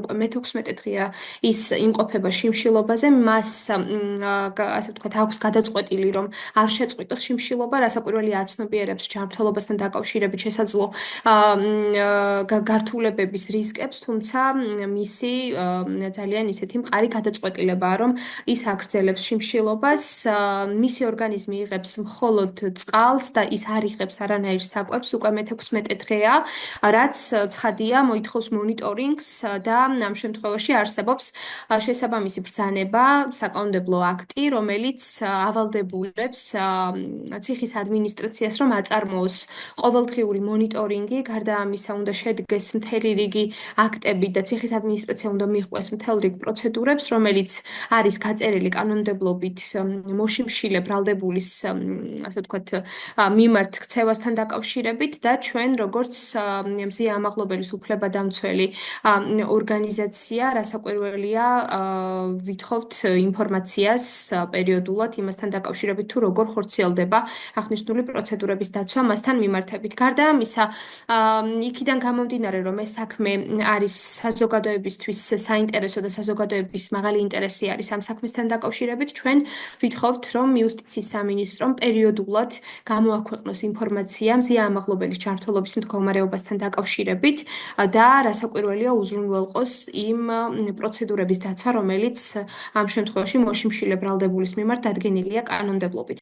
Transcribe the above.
უკვე მე-16 დღეა ის იმყოფება შიმშილობაზე, მას ასე ვთქვათ, აქვს გადაწყვეტილი, რომ არ შეწყვიტოს შიმშილობა, რასაკვირველია აცნობიერებს ჯანმრთელობასთან დაკავშირებით შესაძლო გართულებების რისკებს, თუმცა მისი ძალიან ისეთი მყარი გადაწყვეტილებაა, რომ ის აგრძელებს შიმშილობას, მისი ორგანიზმი იღებს მხოლოდ წყალს და ის არ იღებს არანაირ საკვებს უკვე მე-16 დღეა, რაც ცხადია მოითხოვს მონიტორინგს და ამ შემთხვევაში არსებობს შესაბამისი ბრძანება, საკანონმდებლო აქტი, რომელიც ავალდებულებს ციხის ადმინისტრაციას, რომ აწარმოოს ყოველდღიური მონიტორინგი, გარდა ამისა უნდა შედგეს მთელი რიგი აქტები და ციხის ადმინისტრაცია უნდა მიჰყვეს მთელ რიგ პროცედურებს, რომელიც არის გაწერილი კანონმდებლობით მოშიმშილე ბრალდებულის, ასე ვთქვათ, მიმართ ქცევასთან დაკავშირებით და ჩვენ როგორც მზია ამაღლობელის უფლებადამცველი ორგანიზაცია, რასაკვირველია, ვითხოვთ ინფორმაციას პერიოდულად იმასთან დაკავშირებით, თუ როგორ ხორციელდება აღნიშნული პროცედურების დაცვა მასთან მიმართებით. გარდა ამისა, იქიდან გამომდინარე, რომ ეს საქმე არის საზოგადოებისთვის საინტერესო და საზოგადოების მაღალი ინტერესი არის ამ საქმესთან დაკავშირებით, ჩვენ ვითხოვთ, რომ იუსტიციის სამინისტრომ პერიოდულად გამოაქვეყნოს ინფორმაცია მზია ამაღლობელის ჯანმრთელობის მდგომარეობასთან დაკავშირებით და რასაკვირველია უზრუნველყოს იმ პროცედურების დაცვა, რომელიც ამ შემთხვევაში მოშიმშილე ბრალდებულის მიმართ დადგენილია კანონმდებლობით.